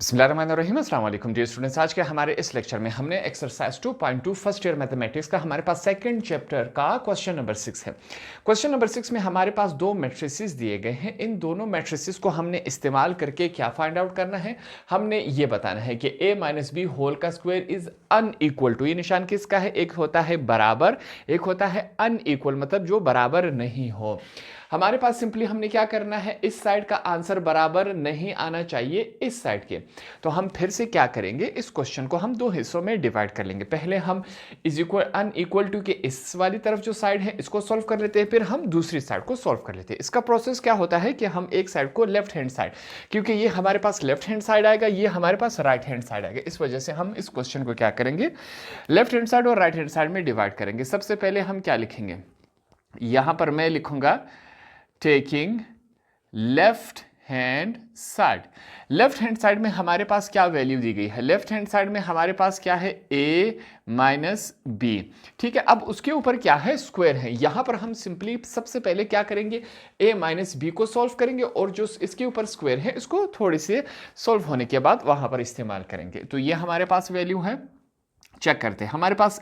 बिस्मिल्लाहिर्रहमानिर्रहीम, अस्सलाम वालेकुम डियर स्टूडेंट्स। आज के हमारे इस लेक्चर में हमने एक्सरसाइज 2.2 फर्स्ट ईयर मैथमेटिक्स का हमारे पास सेकंड चैप्टर का क्वेश्चन नंबर 6 है। क्वेश्चन नंबर 6 में हमारे पास दो मैट्रिसेस दिए गए हैं। इन दोनों मैट्रिसेस को हमने इस्तेमाल करके क्या फाइंड आउट करना है, हमने ये बताना है कि a माइनस बी होल का स्क्वायर इज अनइक्वल टू, ये निशान किसका है, एक होता है बराबर, एक होता है अनइक्वल, मतलब जो बराबर नहीं हो। हमारे पास सिंपली हमने क्या करना है, इस साइड का आंसर बराबर नहीं आना चाहिए इस साइड के। तो हम फिर से क्या करेंगे, इस क्वेश्चन को हम दो हिस्सों में डिवाइड कर लेंगे। पहले हम इज इक्वल अनइक्वल टू के इस वाली तरफ जो साइड है इसको सॉल्व कर लेते हैं, फिर हम दूसरी साइड को सॉल्व कर लेते हैं। इसका प्रोसेस क्या होता है कि हम एक साइड को लेफ्ट हैंड साइड, क्योंकि ये हमारे पास लेफ्ट हैंड साइड आएगा, ये हमारे पास राइट हैंड साइड आएगा, इस वजह से हम इस क्वेश्चन को क्या करेंगे, लेफ्ट हैंड साइड और राइट हैंड साइड में डिवाइड करेंगे। सबसे पहले हम क्या लिखेंगे, यहां पर मैं लिखूंगा taking left hand side. Left hand side में हमारे पास क्या वैल्यू दी गई है, लेफ्ट हैंड साइड में हमारे पास क्या है, a माइनस बी। ठीक है, अब उसके ऊपर क्या है, स्क्वायर है। यहां पर हम सिंपली सबसे पहले क्या करेंगे, a माइनस बी को सॉल्व करेंगे और जो इसके ऊपर स्क्वायर है इसको थोड़े से सॉल्व होने के बाद वहां पर इस्तेमाल करेंगे। तो ये हमारे पास वैल्यू है, चेक करते हैं। हमारे पास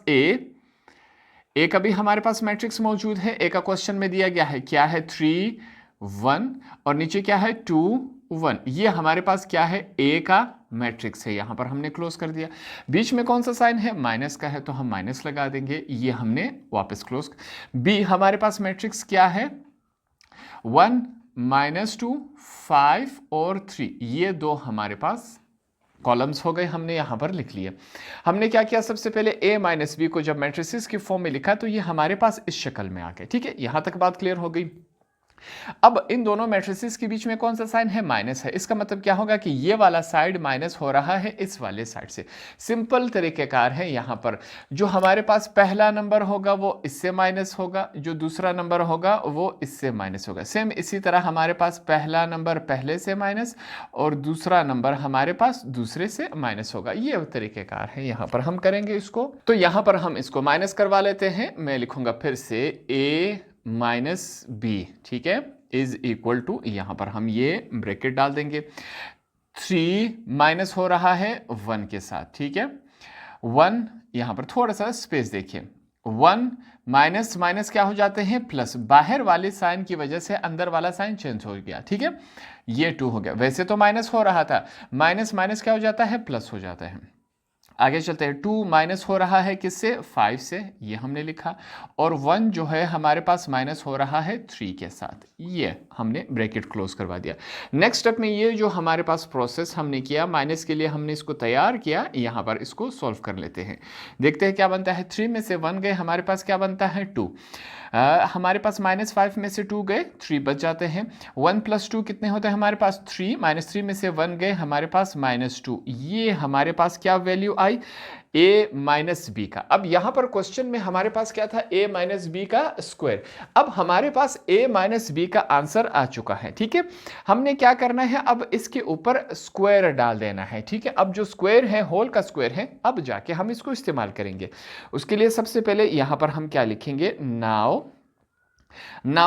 ए का भी हमारे पास मैट्रिक्स मौजूद है। ए का क्वेश्चन में दिया गया है, क्या है 3 1 और नीचे क्या है 2 1। ये हमारे पास क्या है, ए का मैट्रिक्स है। यहां पर हमने क्लोज कर दिया। बीच में कौन सा साइन है, माइनस का है, तो हम माइनस लगा देंगे, ये हमने वापस क्लोज। बी हमारे पास मैट्रिक्स क्या है, 1 -2 5 और 3, ये दो हमारे पास कॉलम्स हो गए, हमने यहां पर लिख लिए। हमने क्या किया, सबसे पहले a माइनस बी को जब मैट्रिसेस की फॉर्म में लिखा तो ये हमारे पास इस शक्ल में आ गए। ठीक है, यहां तक बात क्लियर हो गई। अब इन दोनों मैट्रिसेस के बीच में कौन सा साइन है, माइनस है। इसका मतलब क्या होगा कि ये वाला साइड माइनस हो रहा है इस वाले साइड से। सिंपल तरीकेकार है, यहां पर जो हमारे पास पहला नंबर होगा वो इससे माइनस होगा, जो दूसरा नंबर होगा वो इससे माइनस होगा। सेम इसी तरह हमारे पास पहला नंबर पहले से माइनस और दूसरा नंबर हमारे पास दूसरे से माइनस होगा। ये तरीकेकार है, यहां पर हम करेंगे इसको। तो यहां पर हम इसको माइनस करवा लेते हैं। मैं लिखूंगा फिर से a माइनस बी, ठीक है, इज इक्वल टू, यहां पर हम ये ब्रैकेट डाल देंगे। 3 माइनस हो रहा है 1 के साथ, ठीक है, 1 यहां पर थोड़ा सा स्पेस देखिए, 1 माइनस माइनस क्या हो जाते हैं, प्लस, बाहर वाले साइन की वजह से अंदर वाला साइन चेंज हो गया। ठीक है, ये 2 हो गया, वैसे तो माइनस हो रहा था, माइनस माइनस क्या हो जाता है, प्लस हो जाता है। आगे चलते हैं, 2 माइनस हो रहा है किससे, 5 से, ये हमने लिखा, और 1 जो है हमारे पास माइनस हो रहा है 3 के साथ, ये हमने ब्रैकेट क्लोज करवा दिया। नेक्स्ट स्टेप में ये जो हमारे पास प्रोसेस हमने किया, माइनस के लिए हमने इसको तैयार किया, यहाँ पर इसको सॉल्व कर लेते हैं, देखते हैं क्या बनता है। 3 में से 1 गए, हमारे पास क्या बनता है 2। हमारे पास -5 में से 2 गए, 3 बच जाते हैं। 1 + 2 कितने होते हैं हमारे पास, 3, -3 में से 1 गए, हमारे पास -2। ये हमारे पास क्या वैल्यू आई, a माइनस बी का। अब यहां पर क्वेश्चन में हमारे पास क्या था, a माइनस बी का स्क्वायर। अब हमारे पास a माइनस बी का आंसर आ चुका है। ठीक है, हमने क्या करना है, अब इसके ऊपर स्क्वायर डाल देना है। ठीक है, अब जो स्क्वायर है, होल का स्क्वायर है, अब जाके हम इसको इस्तेमाल करेंगे। उसके लिए सबसे पहले यहां पर हम क्या लिखेंगे, नाउ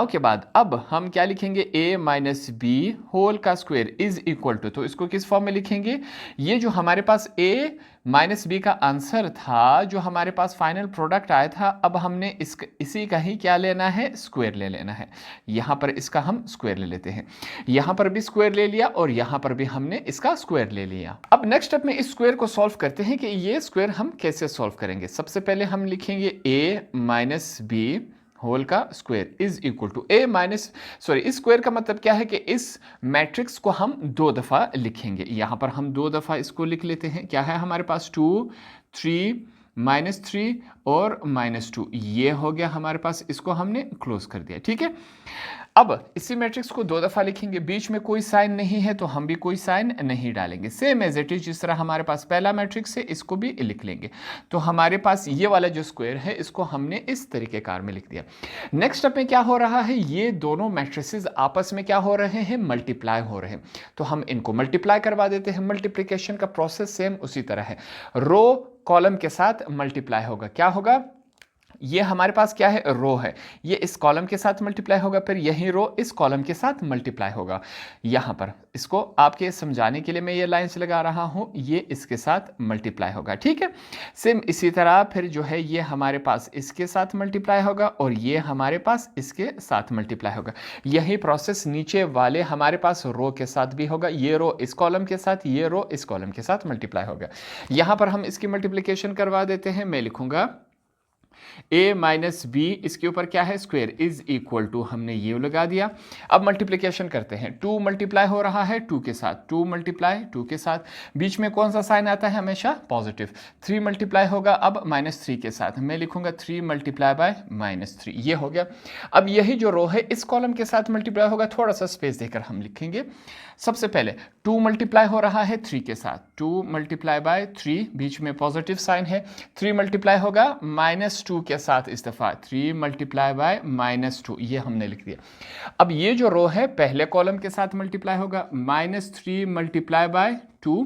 के बाद अब हम क्या लिखेंगे, a माइनस बी होल का स्क्वायर इज इक्वल टू, तो इसको किस फॉर्म में लिखेंगे, ये जो हमारे पास a माइनस बी का आंसर था, जो हमारे पास फाइनल प्रोडक्ट आया था, अब हमने इसी का ही क्या लेना है, स्क्वायर ले लेना है। यहां पर इसका हम स्क्वायर ले लेते हैं, यहां पर भी स्क्वायर ले लिया और यहां पर भी हमने इसका स्क्वायर ले लिया। अब नेक्स्ट स्टेप में इस स्क्वायर को सॉल्व करते हैं कि ये स्क्वायर हम कैसे सॉल्व करेंगे। सबसे पहले हम लिखेंगे a माइनस बी होल का स्क्वायर इज इक्वल टू इस स्क्वायर का मतलब क्या है कि इस मैट्रिक्स को हम 2 दफा लिखेंगे। यहां पर हम 2 दफा इसको लिख लेते हैं। क्या है हमारे पास, 2 3 -3 और -2, ये हो गया हमारे पास, इसको हमने क्लोज कर दिया। ठीक है, अब इसी मैट्रिक्स को 2 दफा लिखेंगे, बीच में कोई साइन नहीं है तो हम भी कोई साइन नहीं डालेंगे। सेम एज इट इज, जिस तरह हमारे पास पहला मैट्रिक्स है, इसको भी लिख लेंगे। तो हमारे पास ये वाला जो स्क्वायर है, इसको हमने इस तरीकेकार में लिख दिया। नेक्स्ट स्टेप में क्या हो रहा है, ये दोनों मैट्रिसेस आपस में क्या हो रहे हैं, मल्टीप्लाई हो रहे हैं, तो हम इनको मल्टीप्लाई करवा देते हैं। मल्टीप्लीकेशन का प्रोसेस सेम उसी तरह है, रो कॉलम के साथ मल्टीप्लाई होगा। क्या होगा, ये हमारे पास क्या है, रो है, ये इस कॉलम के साथ मल्टीप्लाई होगा, फिर यही रो इस कॉलम के साथ मल्टीप्लाई होगा। यहां पर इसको आपके समझाने के लिए मैं ये लाइंस लगा रहा हूं, ये इसके साथ मल्टीप्लाई होगा, ठीक है। सेम इसी तरह फिर जो है ये हमारे पास इसके साथ मल्टीप्लाई होगा और ये हमारे पास इसके साथ मल्टीप्लाई होगा। यही प्रोसेस नीचे वाले हमारे पास रो के साथ भी होगा, ये रो इस कॉलम के साथ, ये रो इस कॉलम के साथ मल्टीप्लाई होगा। यहां पर हम इसकी मल्टीप्लिकेशन करवा देते हैं। मैं लिखूंगा a माइनस बी, इसके ऊपर क्या है, स्क्वायर, इज इक्वल टू, हमने ये लगा दिया। अब मल्टीप्लिकेशन करते हैं, 2 मल्टीप्लाई हो रहा है 2 के साथ, 2 मल्टीप्लाई 2 के साथ, बीच में कौन सा साइन आता है, हमेशा पॉजिटिव। 3 मल्टीप्लाई होगा अब -3 के साथ, मैं लिखूंगा 3 मल्टीप्लाई बाय -3, ये हो गया। अब यही जो रो है इस कॉलम के साथ मल्टीप्लाई होगा, थोड़ा सा स्पेस देकर हम लिखेंगे। सबसे पहले 2 मल्टीप्लाई हो रहा है 3 के साथ, 2 मल्टीप्लाई बाय 3, बीच में पॉजिटिव साइन है। 3 मल्टीप्लाई होगा -2 के साथ इस दफा, 3 मल्टीप्लाई बाय -2, ये हमने लिख दिया। अब ये जो रो है पहले कॉलम के साथ मल्टीप्लाई होगा, -3 मल्टीप्लाई बाय 2,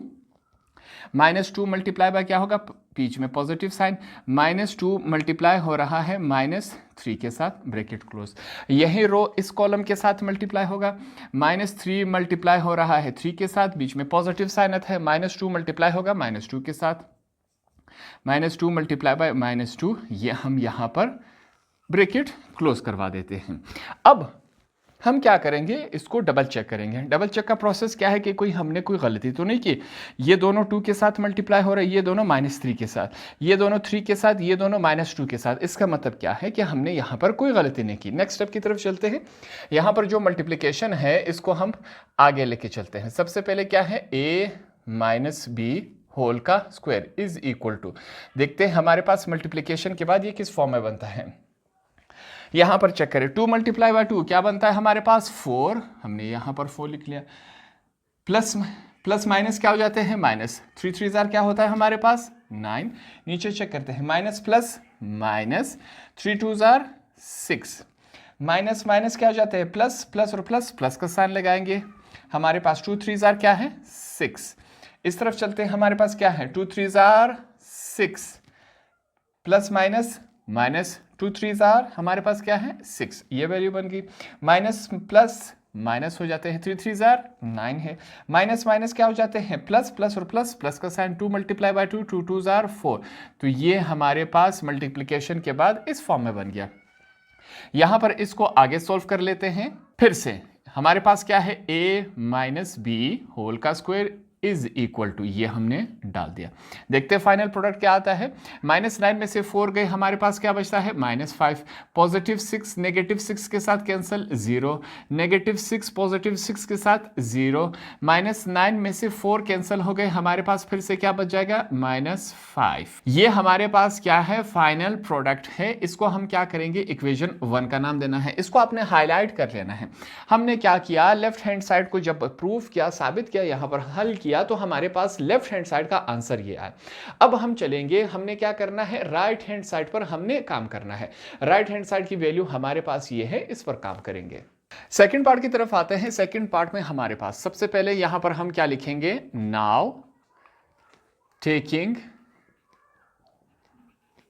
-2 मल्टीप्लाई बाय क्या होगा, बीच में पॉजिटिव साइन, -2 मल्टीप्लाई हो रहा है -3 के साथ, ब्रैकेट क्लोज। यही रो इस कॉलम के साथ मल्टीप्लाई होगा, -3 मल्टीप्लाई हो रहा है 3 के साथ, बीच में पॉजिटिव साइन आता है, -2 मल्टीप्लाई होगा -2 के साथ, -2 मल्टीप्लाई बाय -2, ये हम यहाँ पर ब्रैकेट क्लोज करवा देते हैं। अब हम क्या करेंगे, इसको डबल चेक करेंगे। डबल चेक का प्रोसेस क्या है कि हमने कोई गलती तो नहीं की। ये दोनों 2 के साथ मल्टीप्लाई हो रहे हैं, ये दोनों -3 के साथ, ये दोनों 3 के साथ, ये दोनों -2 के साथ। इसका मतलब क्या है कि हमने यहाँ पर कोई गलती नहीं की। नेक्स्ट स्टेप की तरफ चलते हैं। यहाँ पर जो मल्टीप्लिकेशन है इसको हम आगे लेके चलते हैं। सबसे पहले क्या है, a माइनस बी होल का स्क्वायर इज इक्वल टू, देखते हैं हमारे पास मल्टीप्लिकेशन के बाद ये किस फॉर्म में बनता है। यहां पर चेक करें, 2 मल्टीप्लाई बाय 2 क्या बनता है हमारे पास, 4, हमने यहां पर 4 लिख लिया। प्लस माइनस क्या हो जाते हैं, माइनस, 3 3 जार क्या होता है हमारे पास 9। नीचे चेक करते हैं, minus plus minus, 3 2 jar 6, minus minus क्या हो जाते हैं, प्लस प्लस और प्लस का साइन लगाएंगे। हमारे पास 2 3 जार क्या है 6। इस तरफ चलते हैं, हमारे पास क्या है 2 3 jar 6, plus minus minus, 2 3 jar हमारे पास क्या है 6, ये वैल्यू बन गई। माइनस प्लस माइनस हो जाते हैं, 3 3 जार 9 है। माइनस माइनस क्या हो जाते हैं, प्लस प्लस और प्लस का साइन, 2 मल्टीप्लाई बाय 2, 2 2 जार 4। तो ये हमारे पास मल्टीप्लिकेशन के बाद इस फॉर्म में बन गया। यहां पर इसको आगे सोल्व कर लेते हैं। फिर से हमारे पास क्या है, a माइनस बी होल का स्क्वायर इज इक्वल टू, ये हमने डाल दिया। देखते हैं फाइनल प्रोडक्ट क्या आता है। -9 में से 4 गए, हमारे पास क्या बचता है -5, +6 -6 के साथ कैंसिल 0, -6 +6 के साथ 0, -9 में से 4 कैंसिल हो गए, हमारे पास फिर से क्या बच जाएगा -5। ये हमारे पास क्या है, फाइनल प्रोडक्ट है। इसको हम क्या करेंगे, इक्वेशन 1 का नाम देना है। इसको आपने हाईलाइट कर लेना है। हमने क्या किया, लेफ्ट हैंड साइड को जब प्रूफ किया, साबित किया, यहां पर हल किया, तो हमारे पास लेफ्ट हैंड साइड का आंसर ये आया। अब हम चलेंगे, हमने क्या करना है, राइट हैंड साइड पर हमने काम करना है। राइट हैंड साइड की वैल्यू हमारे पास ये है, इस पर काम करेंगे। सेकंड पार्ट की तरफ आते हैं। सेकंड पार्ट में हमारे पास सबसे पहले यहां पर हम क्या लिखेंगे, now taking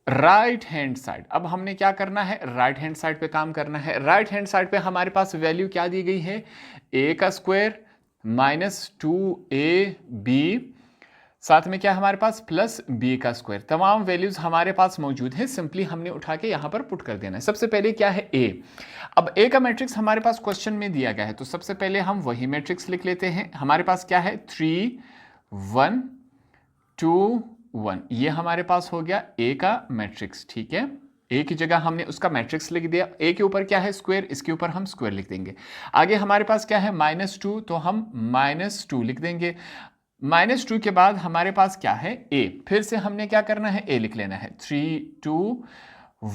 right hand side. अब हमने क्या करना है, राइट हैंड साइड पे काम करना है। राइट हैंड साइड पे हमारे पास वैल्यू क्या दी गई है, a का स्क्वायर -2ab, साथ में क्या हमारे पास प्लस b का स्क्वायर। तमाम वैल्यूज हमारे पास मौजूद है, सिंपली हमने उठा के यहां पर पुट कर देना है। सबसे पहले क्या है a। अब a का मैट्रिक्स हमारे पास क्वेश्चन में दिया गया है, तो सबसे पहले हम वही मैट्रिक्स लिख लेते हैं। हमारे पास क्या है 3 1 2 1, ये हमारे पास हो गया a का मैट्रिक्स। ठीक है, ए की जगह हमने उसका मैट्रिक्स लिख दिया। ए के ऊपर क्या है स्क्वायर, इसके ऊपर हम स्क्वायर लिख देंगे। आगे हमारे पास क्या है -2, तो हम -2 लिख देंगे। -2 के बाद हमारे पास क्या है a, फिर से हमने क्या करना है, a लिख लेना है। 3 2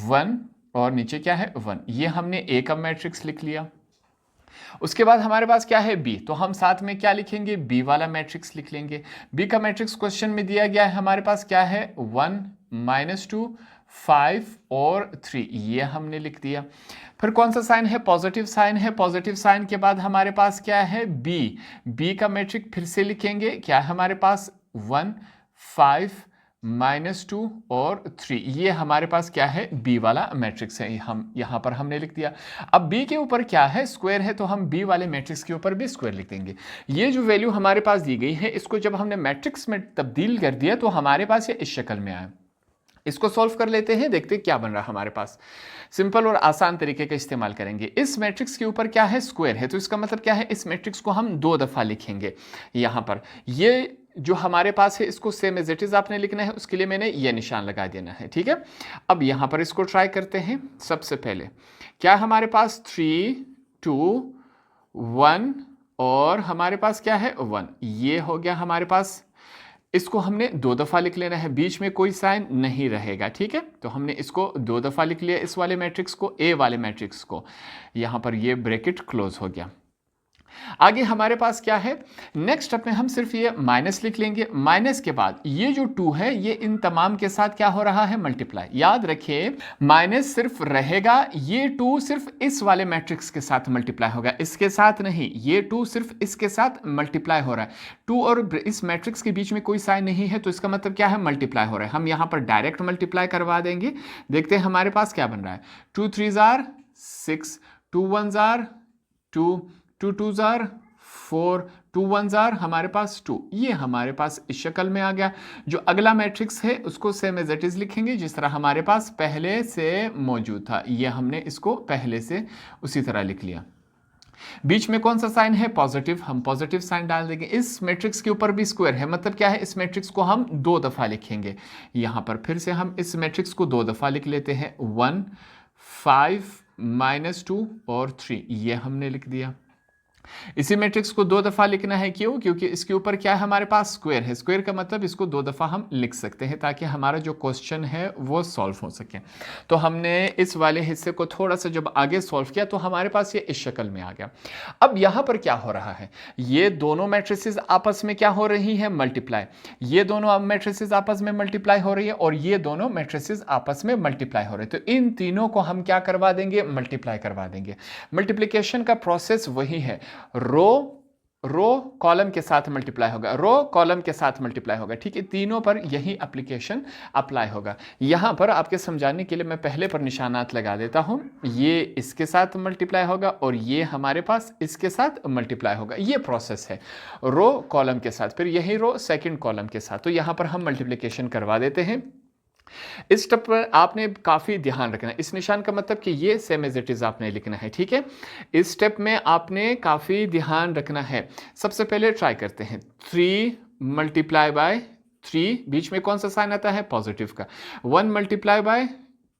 1 और नीचे क्या है 1, ये हमने a का मैट्रिक्स लिख लिया। उसके बाद हमारे पास क्या है b, तो हम साथ में क्या लिखेंगे, b वाला मैट्रिक्स लिख लेंगे। b का मैट्रिक्स क्वेश्चन में दिया गया है, हमारे पास क्या है 1 -2 5 और 3, ये हमने लिख दिया। फिर कौन सा साइन है, पॉजिटिव साइन है। पॉजिटिव साइन के बाद हमारे पास क्या है b का मैट्रिक्स फिर से लिखेंगे। क्या है हमारे पास 1 5 -2 और 3, ये हमारे पास क्या है, बी वाला मैट्रिक्स है, हम यहां पर हमने लिख दिया। अब बी के ऊपर क्या है, स्क्वायर है, तो हम बी वाले मैट्रिक्स के ऊपर भी स्क्वायर लिख देंगे। ये जो वैल्यू हमारे पास दी गई है, इसको जब हमने मैट्रिक्स में तब्दील कर दिया तो हमारे पास ये इस शक्ल में आया। इसको सॉल्व कर लेते हैं, देखते हैं क्या बन रहा है हमारे पास। सिंपल और आसान तरीके का इस्तेमाल करेंगे। इस मैट्रिक्स के ऊपर क्या है, स्क्वायर है, तो इसका मतलब क्या है, इस मैट्रिक्स को हम 2 दफा लिखेंगे। यहां पर ये जो हमारे पास है, इसको सेम एज इट इज आपने लिखना है, उसके लिए मैंने ये निशान लगा देना है, ठीक है। अब यहां पर इसको ट्राई करते हैं। सबसे पहले क्या हमारे पास 3 2 1 और हमारे पास क्या है 1, ये हो गया हमारे पास। इसको हमने 2 दफा लिख लेना है, बीच में कोई साइन नहीं रहेगा, ठीक है। तो हमने इसको 2 दफा लिख लिया, इस वाले मैट्रिक्स को, ए वाले मैट्रिक्स को। यहां पर ये ब्रैकेट क्लोज हो गया। आगे हमारे पास क्या है, नेक्स्ट स्टेप में हम सिर्फ ये माइनस लिख लेंगे। माइनस के बाद ये जो 2 है, ये इन तमाम के साथ क्या हो रहा है, मल्टीप्लाई। याद रखिए माइनस सिर्फ रहेगा, ये 2 सिर्फ इस वाले मैट्रिक्स के साथ मल्टीप्लाई होगा, इसके साथ नहीं। ये 2 सिर्फ इसके साथ मल्टीप्लाई हो रहा है। 2 और इस मैट्रिक्स के बीच में कोई साइन नहीं है, तो इसका मतलब क्या है, मल्टीप्लाई हो रहा है। हम यहां पर डायरेक्ट मल्टीप्लाई करवा देंगे। देखते हैं हमारे पास क्या बन रहा है। 2 3 आर 6, 2 1 आर 2, 2 2 आर 4, 2 1 आर हमारे पास 2, ये हमारे पास इस शक्ल में आ गया। जो अगला मैट्रिक्स है उसको सेम एज इट इज लिखेंगे, जिस तरह हमारे पास पहले से मौजूद था। ये हमने इसको पहले से उसी तरह लिख लिया। बीच में कौन सा साइन है, पॉजिटिव, हम पॉजिटिव साइन डाल देंगे। इस मैट्रिक्स के ऊपर भी स्क्वायर है, मतलब क्या है, इस मैट्रिक्स को हम 2 दफा लिखेंगे। यहां पर फिर से हम इस मैट्रिक्स को 2 दफा लिख लेते हैं। 1 5 -2 और 3, ये हमने लिख दिया। इसी मैट्रिक्स को 2 दफा लिखना है, क्यों, क्योंकि इसके ऊपर क्या है, हमारे पास स्क्वायर है। स्क्वायर का मतलब इसको 2 दफा हम लिख सकते हैं, ताकि हमारा जो क्वेश्चन है वो सॉल्व हो सके। तो हमने इस वाले हिस्से को थोड़ा सा जब आगे सॉल्व किया तो हमारे पास ये इस शक्ल में आ गया। अब यहां पर क्या हो रहा है, ये दोनों मैट्रिसेस आपस में क्या हो रही है, मल्टीप्लाई। ये दोनों मैट्रिसेस आपस में मल्टीप्लाई हो रही है और ये दोनों मैट्रिसेस आपस में मल्टीप्लाई हो रहे हैं। तो इन तीनों को हम क्या करवा देंगे, मल्टीप्लाई करवा देंगे। मल्टीप्लिकेशन का प्रोसेस वही है, रो कॉलम के साथ मल्टीप्लाई होगा, रो कॉलम के साथ मल्टीप्लाई होगा, ठीक है। तीनों पर यही एप्लीकेशन अप्लाई होगा। यहां पर आपके समझाने के लिए मैं पहले पर निशानात लगा देता हूं। ये इसके साथ मल्टीप्लाई होगा और ये हमारे पास इसके साथ मल्टीप्लाई होगा। ये प्रोसेस है रो कॉलम के साथ, फिर यही रो सेकंड कॉलम के साथ। तो यहां पर हम मल्टीप्लिकेशन करवा देते हैं। इस स्टेप पर आपने काफ़ी ध्यान रखना है। इस निशान का मतलब कि ये सेम एज इट इज आपने लिखना है, ठीक है। इस स्टेप में आपने काफ़ी ध्यान रखना है। सबसे पहले ट्राई करते हैं। 3 मल्टीप्लाई बाय 3, बीच में कौन सा साइन आता है, पॉजिटिव का। 1 मल्टीप्लाई बाय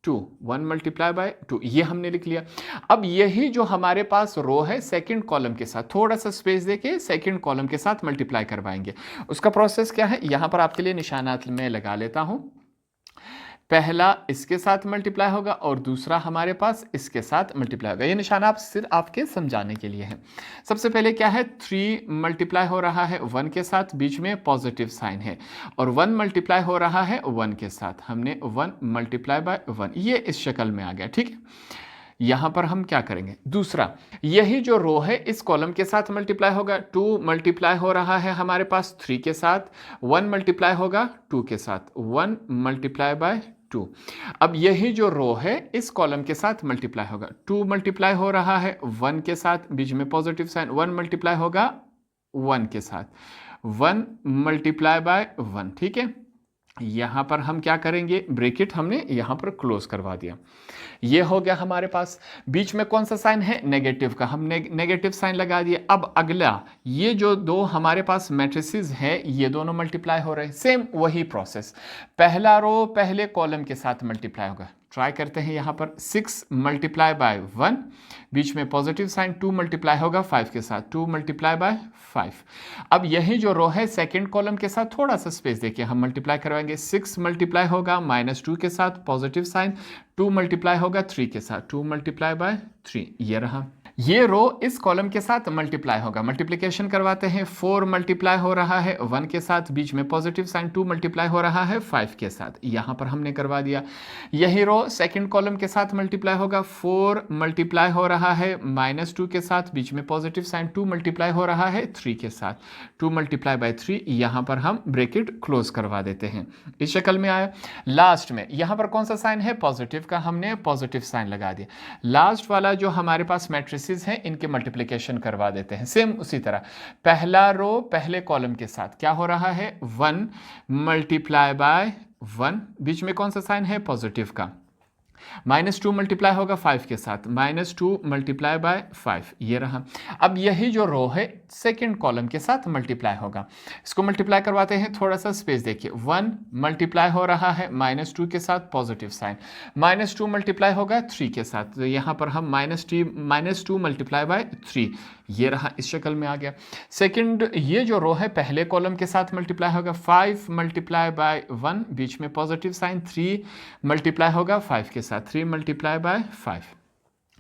2, 1 मल्टीप्लाई बाय 2, ये हमने लिख लिया। अब यही जो हमारे पास रो है, सेकंड कॉलम के साथ थोड़ा सा स्पेस देके सेकंड कॉलम के साथ मल्टीप्लाई करवाएंगे। उसका प्रोसेस क्या है, यहां पर आपके लिए निशानात में लगा लेता हूं। पहला इसके साथ मल्टीप्लाई होगा और दूसरा हमारे पास इसके साथ मल्टीप्लाई होगा। ये निशान आप सिर्फ आपके समझाने के लिए है। सबसे पहले क्या है, 3 मल्टीप्लाई हो रहा है 1 के साथ, बीच में पॉजिटिव साइन है, और 1 मल्टीप्लाई हो रहा है 1 के साथ। हमने 1 मल्टीप्लाई बाय 1, ये इस शक्ल में आ गया, ठीक है। यहां पर हम क्या करेंगे, दूसरा यही जो रो है इस कॉलम के साथ मल्टीप्लाई होगा। 2 मल्टीप्लाई हो रहा है हमारे पास 3 के साथ, 1 मल्टीप्लाई होगा 2 के साथ, 1 मल्टीप्लाई बाय 2। अब यही जो रो है इस कॉलम के साथ मल्टीप्लाई होगा। 2 मल्टीप्लाई हो रहा है 1 के साथ, बीच में पॉजिटिव साइन, 1 मल्टीप्लाई होगा 1 के साथ, 1 मल्टीप्लाई बाय 1, ठीक है। यहां पर हम क्या करेंगे, ब्रैकेट हमने यहां पर क्लोज करवा दिया। ये हो गया हमारे पास। बीच में कौन सा साइन है, नेगेटिव का, हमने नेगेटिव साइन लगा दिया। अब अगला ये जो दो हमारे पास मैट्रिसेस है, ये दोनों मल्टीप्लाई हो रहे हैं। सेम वही प्रोसेस, पहला रो पहले कॉलम के साथ मल्टीप्लाई होगा। ट्राई करते हैं यहां पर। 6 मल्टीप्लाई बाय 1, बीच में पॉजिटिव साइन, 2 मल्टीप्लाई होगा 5 के साथ, 2 मल्टीप्लाई बाय 5। अब यही जो रो है सेकंड कॉलम के साथ थोड़ा सा स्पेस देके हम मल्टीप्लाई करवाएंगे। 6 मल्टीप्लाई होगा -2 के साथ, पॉजिटिव साइन, 2 मल्टीप्लाई होगा 3 के साथ, 2 मल्टीप्लाई बाय 3, ये रहा। ये रो इस कॉलम के साथ मल्टीप्लाई होगा, मल्टीप्लिकेशन करवाते हैं, 4 मल्टीप्लाई हो रहा है 1 के साथ, बीच में पॉजिटिव साइन, 2 मल्टीप्लाई हो रहा है 5 के साथ, यहां पर हमने करवा दिया। यही रो सेकंड कॉलम के साथ मल्टीप्लाई होगा, 4 मल्टीप्लाई हो रहा है -2 के साथ, बीच में पॉजिटिव साइन, 2 मल्टीप्लाई हो रहा है 3 के साथ, 2 मल्टीप्लाई बाय 3, यहां पर हम ब्रैकेट क्लोज करवा देते हैं। इस शक्ल में आया। लास्ट में यहां पर कौन सा साइन है, पॉजिटिव का, हमने पॉजिटिव साइन लगा दिया। लास्ट वाला जो हमारे पास मैट्रिसेस हैं इनके मल्टीप्लिकेशन करवा देते हैं, सेम उसी तरह। पहला रो पहले कॉलम के साथ क्या हो रहा है, 1 मल्टीप्लाई बाय 1, बीच में कौन सा साइन है, पॉजिटिव का, -2 मल्टीप्लाई होगा 5 के साथ, -2 मल्टीप्लाई बाय 5, ये रहा। अब यही जो रो है सेकंड कॉलम के साथ मल्टीप्लाई होगा, इसको मल्टीप्लाई करवाते हैं, थोड़ा सा स्पेस देखिए, 1 मल्टीप्लाई हो रहा है -2 के साथ, पॉजिटिव साइन, -2 मल्टीप्लाई होगा 3 के साथ, तो यहाँ पर हम -2 मल्टीप्लाई बाय 3, ये रहा, इस शक्ल में आ गया। सेकंड ये जो रो है पहले कॉलम के साथ मल्टीप्लाई होगा, 5 मल्टीप्लाई बाय 1, बीच में पॉजिटिव साइन, 3 मल्टीप्लाई होगा 5 के साथ, 3 मल्टीप्लाई बाय 5।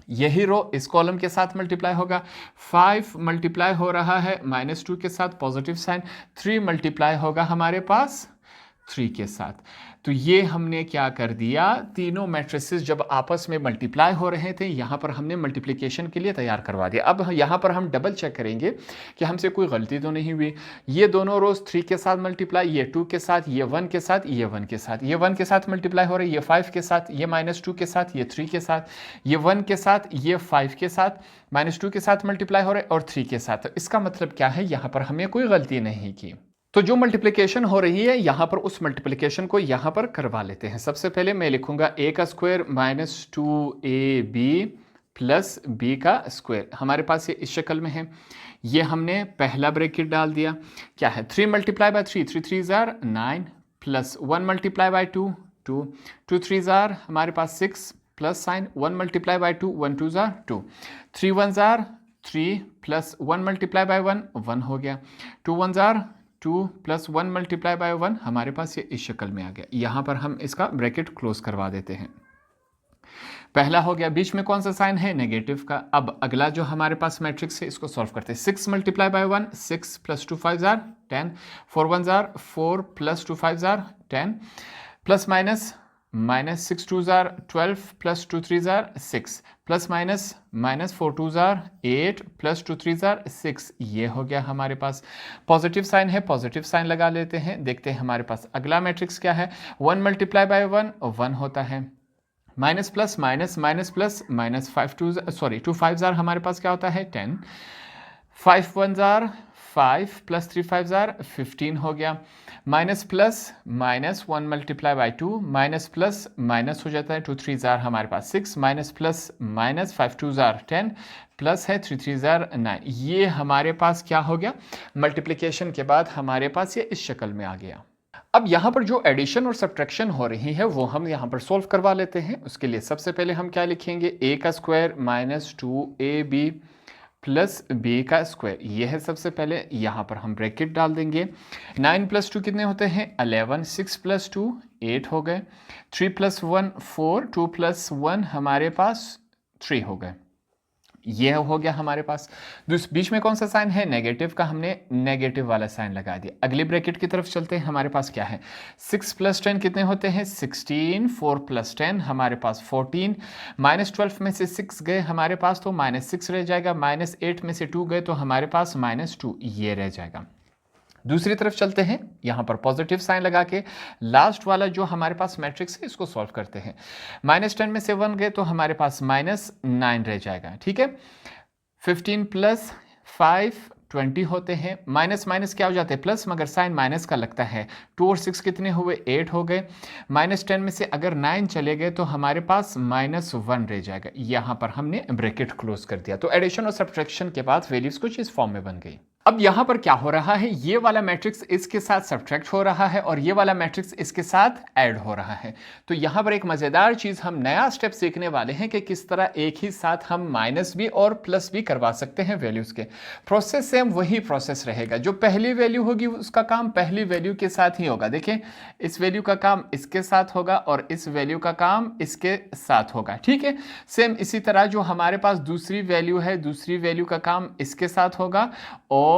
यही रो इस कॉलम के साथ मल्टीप्लाई होगा, 5 मल्टीप्लाई हो रहा है -2 के साथ, पॉजिटिव साइन, 3 मल्टीप्लाई होगा हमारे पास 3 के साथ। तो ये हमने क्या कर दिया, तीनों मैट्रिसेस जब आपस में मल्टीप्लाई हो रहे थे यहाँ पर हमने मल्टीप्लिकेशन के लिए तैयार करवा दिया। अब यहाँ पर हम डबल चेक करेंगे कि हमसे कोई गलती तो नहीं हुई। ये दोनों रोज 3 के साथ मल्टीप्लाई, ये 2 के साथ, ये 1 के साथ, ये 1 के साथ, ये 1 के साथ मल्टीप्लाई हो रही है, ये 5 के साथ, ये -2 के साथ, ये 3 के साथ, ये 1 के साथ, ये 5 के साथ, -2 के साथ मल्टीप्लाई हो रहे और 3 के साथ। तो इसका मतलब क्या है, यहाँ पर हमें कोई गलती नहीं की। तो जो मल्टीप्लिकेशन हो रही है यहाँ पर उस मल्टीप्लिकेशन को यहाँ पर करवा लेते हैं। सबसे पहले मैं लिखूंगा a का स्क्वायर -2ab प्लस b का स्क्वायर, हमारे पास ये इस शक्ल में है। ये हमने पहला ब्रैकेट डाल दिया, क्या है 3 multiply by 3, 3 3 jar 9 plus 1 multiply by 2, 2 2 3 jar हमारे पास 6 plus sign 1 multiply by 2, 1 2 jar 2, 3 1 jar 3 plus 1 multiply by 1, 1 हो गया, 2 1 जार 2 प्लस 1 मल्टीप्लाई बाय 1, हमारे पास ये इस शक्ल में आ गया। यहाँ पर हम इसका ब्रैकेट क्लोज करवा देते हैं। पहला हो गया, बीच में कौन सा साइन है, नेगेटिव का। अब अगला जो हमारे पास मैट्रिक्स है इसको सॉल्व करते हैं। 6 multiply by 1, 6 plus 2 5 jar 10, 4 1 jar 4 plus 2 5 jar 10, plus minus -6 2 jar 12 plus 2 3 jar 6, plus minus -4 2 jar 8 plus 2 3 jar 6, ये हो गया हमारे पास। पॉजिटिव साइन है, पॉजिटिव साइन लगा लेते हैं। देखते हैं हमारे पास अगला मैट्रिक्स क्या है, 1 मल्टीप्लाई बाय 1, 1 होता है, minus plus minus minus plus -5 2 5 jar हमारे पास क्या होता है 10, 5 1 जार 5 प्लस 3 5 जार 15 हो गया, minus plus -1 multiply by 2, minus plus minus हो जाता है, 2 3 जार हमारे पास 6, minus plus minus 5 2 jar 10 plus है 3 3 जार 9, ये हमारे पास क्या हो गया, मल्टीप्लिकेशन के बाद हमारे पास ये इस शक्ल में आ गया। अब यहाँ पर जो एडिशन और सब्ट्रैक्शन हो रही है वो हम यहाँ पर सोल्व करवा लेते हैं। उसके लिए सबसे पहले हम क्या लिखेंगे, a का स्क्वायर -2ab प्लस b का स्क्वायर, ये है सबसे पहले। यहाँ पर हम ब्रैकेट डाल देंगे, 9 प्लस 2 कितने होते हैं 11, 6 प्लस 2 8 हो गए, 3 प्लस 1 4, 2 प्लस 1 हमारे पास 3 हो गए, ये हो गया हमारे पास। बीच में कौन सा साइन है, नेगेटिव का, हमने नेगेटिव वाला साइन लगा दिया। अगले ब्रैकेट की तरफ चलते हैं, हमारे पास क्या है 6 प्लस 10 कितने होते हैं 16, 4 प्लस 10 हमारे पास 14, -12 में से 6 गए हमारे पास तो -6 रह जाएगा, -8 में से 2 गए तो हमारे पास -2, ये रह जाएगा। दूसरी तरफ चलते हैं, यहाँ पर पॉजिटिव साइन लगा के लास्ट वाला जो हमारे पास मैट्रिक्स है इसको सॉल्व करते हैं। -10 में से 1 गए तो हमारे पास -9 रह जाएगा, ठीक है। 15 प्लस 5 20 होते हैं, माइनस माइनस क्या हो जाते हैं प्लस, मगर साइन माइनस का लगता है। 2 और 6 कितने हुए 8 हो गए, -10 में से अगर 9 चले गए तो हमारे पास -1 रह जाएगा। यहाँ पर हमने ब्रैकेट क्लोज कर दिया। तो एडिशन और सब्ट्रैक्शन के बाद वैल्यूज कुछ इस फॉर्म में बन गई। अब यहां पर क्या हो रहा है, ये वाला मैट्रिक्स इसके साथ सब्ट्रैक्ट हो रहा है और ये वाला मैट्रिक्स इसके साथ ऐड हो रहा है। तो यहां पर एक मजेदार चीज हम नया स्टेप सीखने वाले हैं कि किस तरह एक ही साथ हम माइनस भी और प्लस भी करवा सकते हैं वैल्यूज के। प्रोसेस सेम वही प्रोसेस रहेगा, जो पहली वैल्यू होगी उसका काम पहली वैल्यू के साथ ही होगा। देखिए, इस वैल्यू का काम इसके साथ होगा और इस वैल्यू का काम इसके साथ होगा, ठीक है। सेम इसी तरह जो हमारे पास दूसरी वैल्यू है, दूसरी वैल्यू का काम इसके साथ होगा और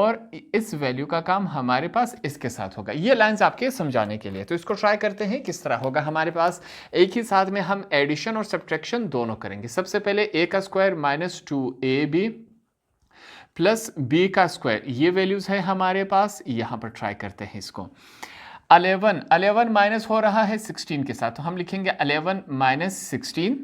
इस वैल्यू का काम हमारे पास इसके साथ होगा। ये लाइंस आपके समझाने के लिए, तो इसको ट्राई करते हैं किस तरह होगा। हमारे पास एक ही साथ में हम एडिशन और सब्ट्रैक्शन दोनों करेंगे। सबसे पहले a का square minus 2ab plus b का स्क्वायर, ये वैल्यूज है हमारे पास। यहां पर ट्राई करते हैं इसको। 11 माइनस हो रहा है 16 के साथ, तो हम लिखेंगे 11 माइनस 16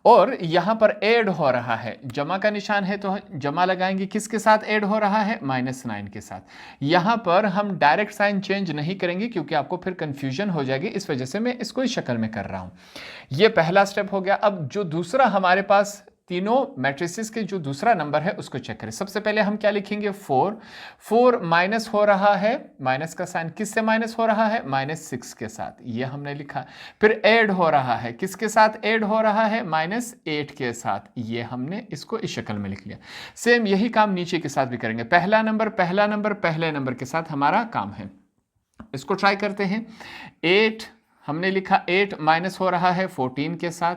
और यहां पर ऐड हो रहा है, जमा का निशान है तो जमा लगाएंगे। किसके साथ ऐड हो रहा है, -9 के साथ। यहां पर हम डायरेक्ट साइन चेंज नहीं करेंगे क्योंकि आपको फिर कंफ्यूजन हो जाएगी, इस वजह से मैं इसको इस शक्ल में कर रहा हूं। यह पहला स्टेप हो गया। अब जो दूसरा हमारे पास तीनों मैट्रिसेस के जो दूसरा नंबर है उसको चेक करें। सबसे पहले हम क्या लिखेंगे, 4 माइनस हो रहा है, माइनस का साइन किससे माइनस हो रहा है, -6 के साथ, ये हमने लिखा। फिर ऐड हो रहा है, किसके साथ ऐड हो रहा है, -8 के साथ, ये हमने इसको इस शक्ल में लिख लिया। सेम यही काम नीचे के साथ भी करेंगे। पहले नंबर के साथ हमारा काम है। इसको ट्राई करते हैं। 8 हमने लिखा, 8 माइनस हो रहा है 14 के साथ,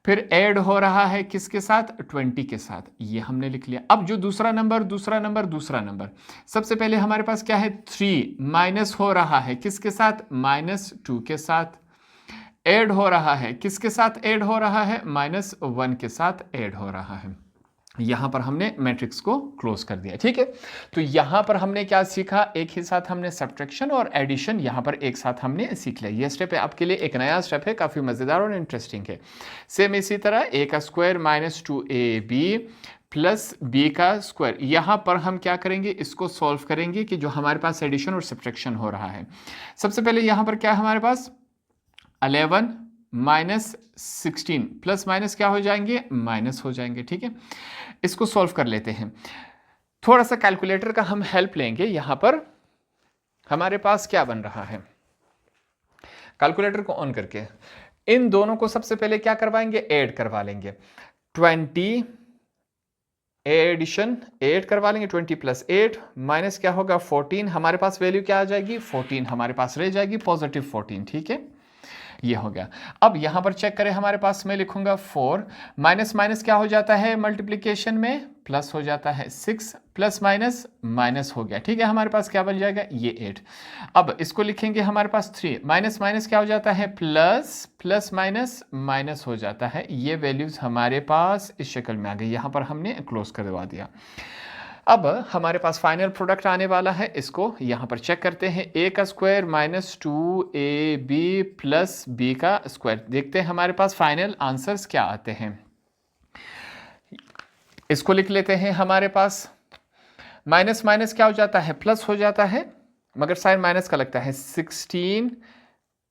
फिर ऐड हो रहा है किसके साथ, 20 के साथ, ये हमने लिख लिया। अब जो दूसरा नंबर, सबसे पहले हमारे पास क्या है, 3 माइनस हो रहा है किसके साथ, -2 के साथ, ऐड हो रहा है किसके साथ, ऐड हो रहा है -1 के साथ, ऐड हो रहा है। यहां पर हमने मैट्रिक्स को क्लोज कर दिया, ठीक है। तो यहां पर हमने क्या सीखा, एक ही साथ हमने सब्ट्रैक्शन और एडिशन यहां पर एक साथ हमने सीख लिया। यह स्टेप है आपके लिए एक नया स्टेप है, काफी मजेदार और इंटरेस्टिंग है। सेम इसी तरह a का स्क्वायर -2ab प्लस b का स्क्वायर, यहां पर हम क्या करेंगे, इसको सॉल्व करेंगे कि जो हमारे पास एडिशन और सब्ट्रैक्शन हो रहा है। सबसे पहले यहां पर क्या हमारे पास, 11 -16 प्लस माइनस क्या हो जाएंगे, माइनस हो जाएंगे, ठीक है। इसको सॉल्व कर लेते हैं। थोड़ा सा कैलकुलेटर का हम हेल्प लेंगे। यहां पर हमारे पास क्या बन रहा है, कैलकुलेटर को ऑन करके इन दोनों को सबसे पहले क्या करवाएंगे, ऐड करवा लेंगे। 20 एडिशन 8 करवा लेंगे, 20 + 8 माइनस क्या होगा, 14। हमारे पास वैल्यू क्या आ जाएगी, 14 हमारे पास रह जाएगी, +14, ठीक है। ये हो गया। अब यहां पर चेक करें, हमारे पास मैं लिखूंगा 4 माइनस क्या हो जाता है, मल्टीप्लिकेशन में प्लस हो जाता है, 6 प्लस माइनस हो गया, ठीक है। हमारे पास क्या बन जाएगा, ये 8। अब इसको लिखेंगे हमारे पास 3 माइनस क्या हो जाता है, प्लस माइनस हो जाता है। ये वैल्यूज हमारे पास इस शक्ल में आ गई। यहां पर हमने क्लोज करवा दिया। अब हमारे पास फाइनल प्रोडक्ट आने वाला है, इसको यहां पर चेक करते हैं। a का स्क्वायर -2ab प्लस b का स्क्वायर, देखते हैं हमारे पास फाइनल आंसर्स क्या आते हैं। इसको लिख लेते हैं। हमारे पास माइनस क्या हो जाता है, प्लस हो जाता है, मगर साइन माइनस का लगता है। 16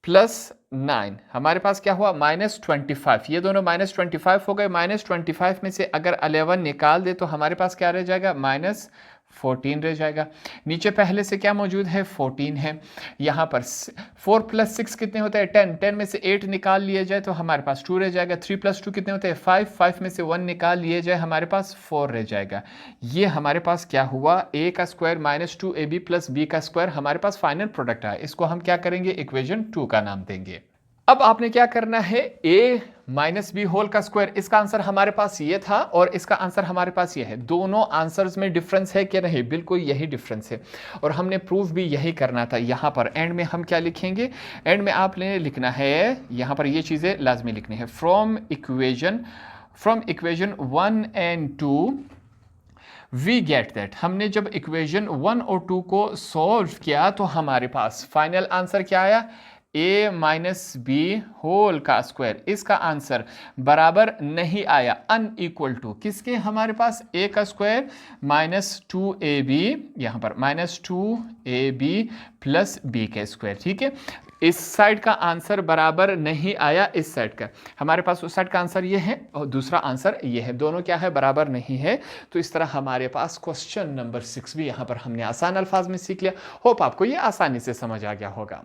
+ 9 हमारे पास क्या हुआ, -25। ये दोनों -25 हो गए। -25 में से अगर 11 निकाल दे तो हमारे पास क्या रह जाएगा, -14 रह जाएगा। नीचे पहले से क्या मौजूद है, 14 है। यहाँ पर 4 + 6 कितने होते हैं, 10। 10 में से 8 निकाल लिए जाए तो हमारे पास 2 रह जाएगा। 3 + 2 कितने होते हैं, 5। 5 में से 1 निकाल लिए जाए हमारे पास 4 रह जाएगा। ये हमारे पास क्या हुआ, a का स्क्वायर -2ab प्लस b का स्क्वायर हमारे पास फाइनल प्रोडक्ट है। इसको हम क्या करेंगे, इक्वेशन 2 का नाम देंगे। अब आपने क्या करना है, a - b होल का स्क्वायर, इसका आंसर हमारे पास ये था और इसका आंसर हमारे पास ये है। दोनों आंसर्स में डिफरेंस है कि नहीं, बिल्कुल यही डिफरेंस है और हमने प्रूफ भी यही करना था। यहां पर एंड में हम क्या लिखेंगे, एंड में आपने लिखना है, यहां पर ये चीजें लाजमी लिखनी है। From equation 1 and 2 we get that. हमने जब इक्वेशन 1 और 2 को सॉल्व किया तो हमारे पास फाइनल आंसर क्या आया, a - b होल का स्क्वायर। इसका आंसर बराबर नहीं आया, अनइक्वल टू किसके, हमारे पास a का स्क्वायर -2ab, यहां पर -2ab प्लस b के स्क्वायर, ठीक है। इस साइड का आंसर बराबर नहीं आया इस साइड का, हमारे पास उस साइड का आंसर ये है और दूसरा आंसर ये है, दोनों क्या है, बराबर नहीं है। तो इस तरह हमारे पास क्वेश्चन नंबर 6 भी यहाँ पर हमने आसान अल्फाज में सीख लिया। होप आपको ये आसानी से समझ आ गया होगा।